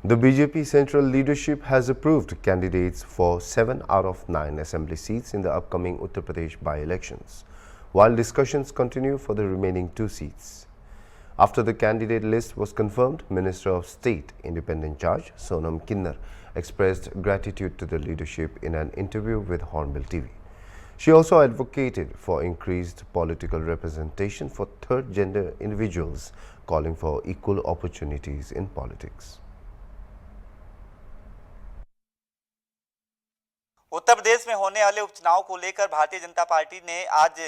The BJP central leadership has approved candidates for 7 out of 9 assembly seats in the upcoming Uttar Pradesh by-elections, while discussions continue for the remaining 2 seats. After the candidate list was confirmed, Minister of State Independent Charge Sonam Kinnar expressed gratitude to the leadership in an interview with Hornbill TV. She also advocated for increased political representation for third gender individuals, calling for equal opportunities in politics. Uttar Pradesh में होने वाले उपचुनाव को लेकर Bharatiya Janata party ने आज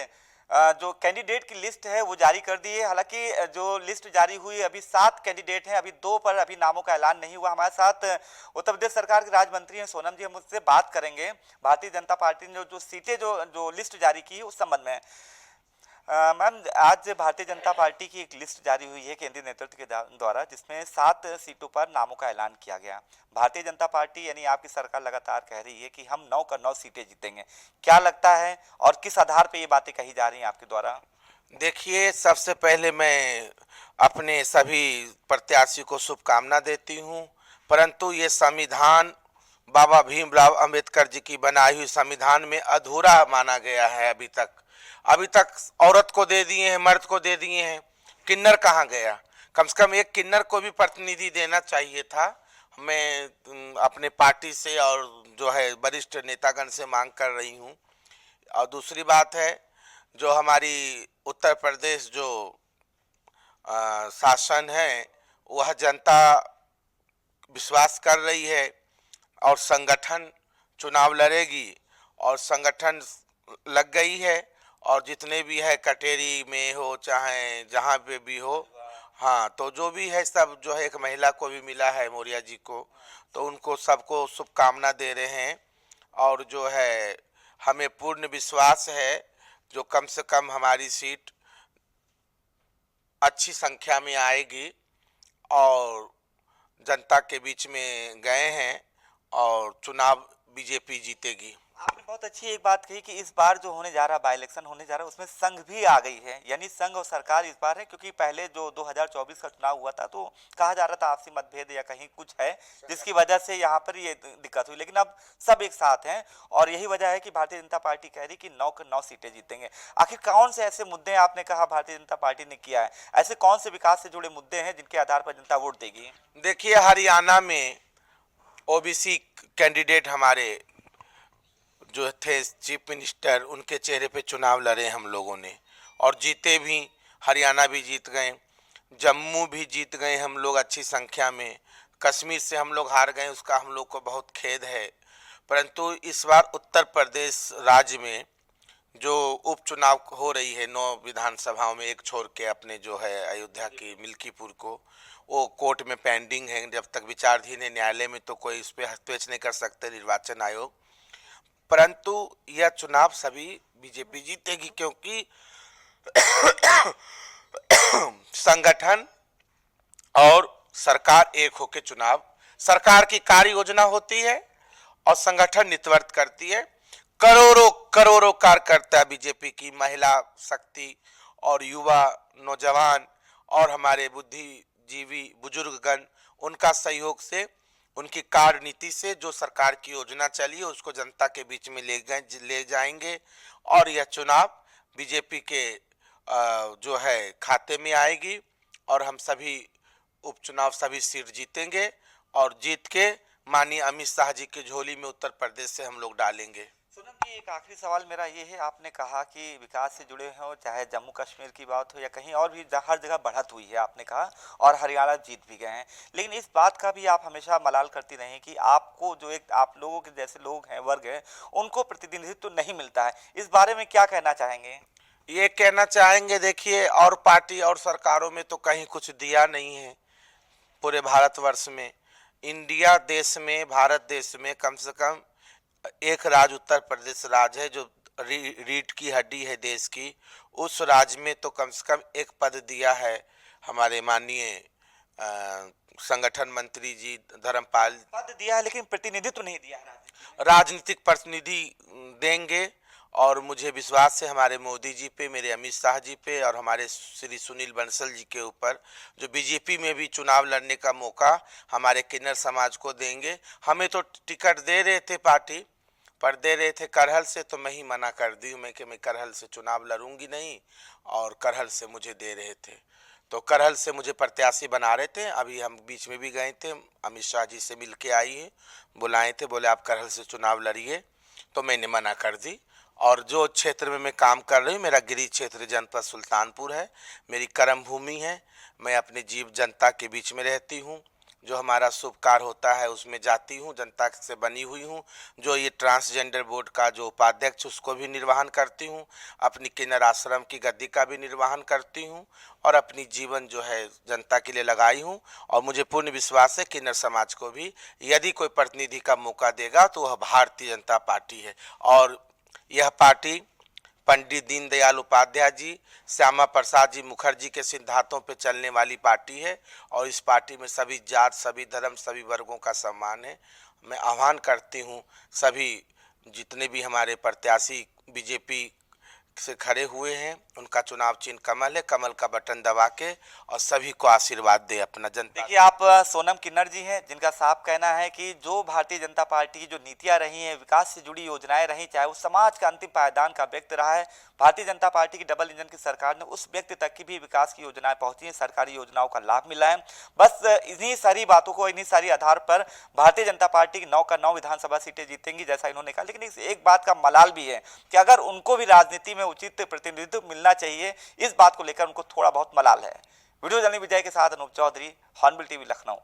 जो candidate की लिस्ट है वो जारी कर दी है। हालांकि जो लिस्ट जारी हुई अभी 7 कैंडिडेट हैं, अभी 2 पर अभी नामों का ऐलान नहीं हुआ। हमारे साथ उत्तर प्रदेश सरकार के राज्य मंत्री हैं सोनम जी, हम उससे बात करेंगे भारतीय जनता पार्टी ने जो सीटें जो लिस्ट जारी की है उस संबंध में। मैम, आज भारतीय जनता पार्टी की एक लिस्ट जारी हुई है केंद्रीय नेतृत्व के द्वारा, जिसमें 7 सीटों पर नामों का ऐलान किया गया। भारतीय जनता पार्टी यानी आपकी सरकार लगातार कह रही है कि हम 9 का 9 सीटें जीतेंगे। क्या लगता है और किस आधार पे ये बातें कही जा रही हैं आपके द्वारा? देखिए, सबसे पहले मैं अपने सभी प्रत्याशी को शुभकामना देती हूँ, परंतु ये संविधान बाबा भीमराव अंबेडकर जी की बनाई हुई संविधान में अधूरा माना गया है। अभी तक औरत को दे दिए हैं, मर्द को दे दिए हैं, किन्नर कहाँ गया? कम से कम एक किन्नर को भी प्रतिनिधि देना चाहिए था। मैं अपने पार्टी से और जो है वरिष्ठ नेतागण से मांग कर रही हूँ। और दूसरी बात है, जो हमारी उत्तर प्रदेश जो शासन है वह जनता विश्वास कर रही है और संगठन चुनाव लड़ेगी और संगठन लग गई है। और जितने भी है कटेरी में हो चाहे जहाँ पे भी हो, हाँ, तो जो भी है सब जो है, एक महिला को भी मिला है मौर्या जी को, तो उनको सबको शुभकामना दे रहे हैं। और जो है हमें पूर्ण विश्वास है जो कम से कम हमारी सीट अच्छी संख्या में आएगी और जनता के बीच में गए हैं और चुनाव बीजेपी जीतेगी। आपने बहुत अच्छी एक बात कही कि इस बार जो होने जा रहा बाई इलेक्शन होने जा रहा है उसमें संघ भी आ गई है, यानी संघ और सरकार इस बार है। क्योंकि पहले जो 2024 का चुनाव हुआ था तो कहा जा रहा था आपसी मतभेद या कहीं कुछ है जिसकी वजह से यहाँ पर ये दिक्कत हुई, लेकिन अब सब एक साथ हैं और यही वजह है कि भारतीय जनता पार्टी कह रही कि 9 के 9 सीटें जीतेंगे। आखिर कौन से ऐसे मुद्दे आपने कहा भारतीय जनता पार्टी ने किया है, ऐसे कौन से विकास से जुड़े मुद्दे हैं जिनके आधार पर जनता वोट देगी? देखिए, हरियाणा में ओबीसी कैंडिडेट हमारे जो थे चीफ मिनिस्टर, उनके चेहरे पे चुनाव लड़े हम लोगों ने और जीते भी। हरियाणा भी जीत गए, जम्मू भी जीत गए हम लोग अच्छी संख्या में। कश्मीर से हम लोग हार गए, उसका हम लोग को बहुत खेद है। परंतु इस बार उत्तर प्रदेश राज्य में जो उपचुनाव हो रही है 9 विधानसभाओं में, एक छोड़ के अपने जो है अयोध्या की मिल्कीपुर को, वो कोर्ट में पेंडिंग है, जब तक विचाराधीन है न्यायालय में, तो कोई इस पर हस्तक्षेप नहीं कर सकते निर्वाचन आयोग। परंतु यह चुनाव सभी बीजेपी जीतेगी क्योंकि संगठन और सरकार एक होकर चुनाव, सरकार की कार्य योजना होती है और संगठन नेतृत्व करती है। करोड़ों करोड़ों कार्यकर्ता बीजेपी की, महिला शक्ति और युवा नौजवान और हमारे बुद्धिजीवी बुजुर्गगण, उनका सहयोग से, उनकी कार्य नीति से जो सरकार की योजना चली है उसको जनता के बीच में ले जाएंगे और यह चुनाव बीजेपी के जो है खाते में आएगी और हम सभी उपचुनाव सभी सीट जीतेंगे और जीत के माननीय अमित शाह जी की झोली में उत्तर प्रदेश से हम लोग डालेंगे। सोनम जी, एक आखिरी सवाल मेरा ये है, आपने कहा कि विकास से जुड़े हो, चाहे जम्मू कश्मीर की बात हो या कहीं और भी, हर जगह बढ़त हुई है आपने कहा, और हरियाणा जीत भी गए हैं। लेकिन इस बात का भी आप हमेशा मलाल करती रही कि आपको जो एक आप लोगों के जैसे लोग हैं, वर्ग हैं, उनको प्रतिनिधित्व तो नहीं मिलता है। इस बारे में क्या कहना चाहेंगे? ये कहना चाहेंगे, देखिए, और पार्टी और सरकारों में तो कहीं कुछ दिया नहीं है। पूरे भारतवर्ष में, इंडिया देश में, भारत देश में कम से कम एक राज्य उत्तर प्रदेश राज्य है जो रीढ़ की हड्डी है देश की। उस राज्य में तो कम से कम एक पद दिया है हमारे माननीय संगठन मंत्री जी धर्मपाल। पद दिया है लेकिन प्रतिनिधित्व नहीं दिया है। राजनीतिक प्रतिनिधि देंगे और मुझे विश्वास है हमारे मोदी जी पे, मेरे अमित शाह जी पे और हमारे श्री सुनील बंसल जी के ऊपर, जो बीजेपी में भी चुनाव लड़ने का मौका हमारे किन्नर समाज को देंगे। हमें तो टिकट दे रहे थे पार्टी पर, दे रहे थे करहल से, तो मैं ही मना कर दी मैं कि मैं करहल से चुनाव लड़ूंगी नहीं, और करहल से मुझे दे रहे थे, तो करहल से मुझे प्रत्याशी बना रहे थे। अभी हम बीच में भी गए थे, अमित शाह जी से मिल के आई हैं, बुलाए थे, बोले आप करहल से चुनाव लड़िए, तो मैंने मना कर दी। और जो क्षेत्र में मैं काम कर रही हूँ, मेरा गृह क्षेत्र जनपद सुल्तानपुर है, मेरी कर्म भूमि है, मैं अपने जीव जनता के बीच में रहती हूँ, जो हमारा शुभ कार्य होता है उसमें जाती हूँ, जनता से बनी हुई हूँ। जो ये ट्रांसजेंडर बोर्ड का जो उपाध्यक्ष, उसको भी निर्वहन करती हूँ, अपनी किन्नर आश्रम की गद्दी का भी निर्वहन करती हूँ, और अपनी जीवन जो है जनता के लिए लगाई हूँ। और मुझे पूर्ण विश्वास है किन्नर समाज को भी यदि कोई प्रतिनिधि का मौका देगा तो वह भारतीय जनता पार्टी है। और यह पार्टी पंडित दीनदयाल उपाध्याय जी, श्यामा प्रसाद जी मुखर्जी के सिद्धांतों पर चलने वाली पार्टी है, और इस पार्टी में सभी जात, सभी धर्म, सभी वर्गों का सम्मान है। मैं आह्वान करती हूँ सभी जितने भी हमारे प्रत्याशी बीजेपी से खड़े हुए हैं, उनका चुनाव चिन्ह कमल है, कमल का बटन दबा के और सभी को आशीर्वाद दे अपना जनता। देखिए, आप सोनम किन्नर जी हैं, जिनका साफ कहना है कि जो भारतीय जनता पार्टी की जो नीतियां रही हैं, विकास से जुड़ी योजनाएं रही, चाहे वो समाज का अंतिम पायदान का व्यक्ति रहा है, भारतीय जनता पार्टी की डबल इंजन की सरकार ने उस व्यक्ति तक की भी विकास की योजनाएं पहुंची हैं, सरकारी योजनाओं का लाभ मिला है। बस इन्हीं सारी बातों को, इन्हीं सारी आधार पर भारतीय जनता पार्टी की 9 का 9 विधानसभा सीटें जीतेंगी, जैसा इन्होंने कहा। लेकिन एक बात का मलाल भी है कि अगर उनको भी राजनीति में उचित प्रतिनिधित्व मिलना चाहिए, इस बात को लेकर उनको थोड़ा बहुत मलाल है। वीडियो जर्नलिस्ट विजय के साथ अनूप चौधरी, हॉर्नबिल टीवी, लखनऊ।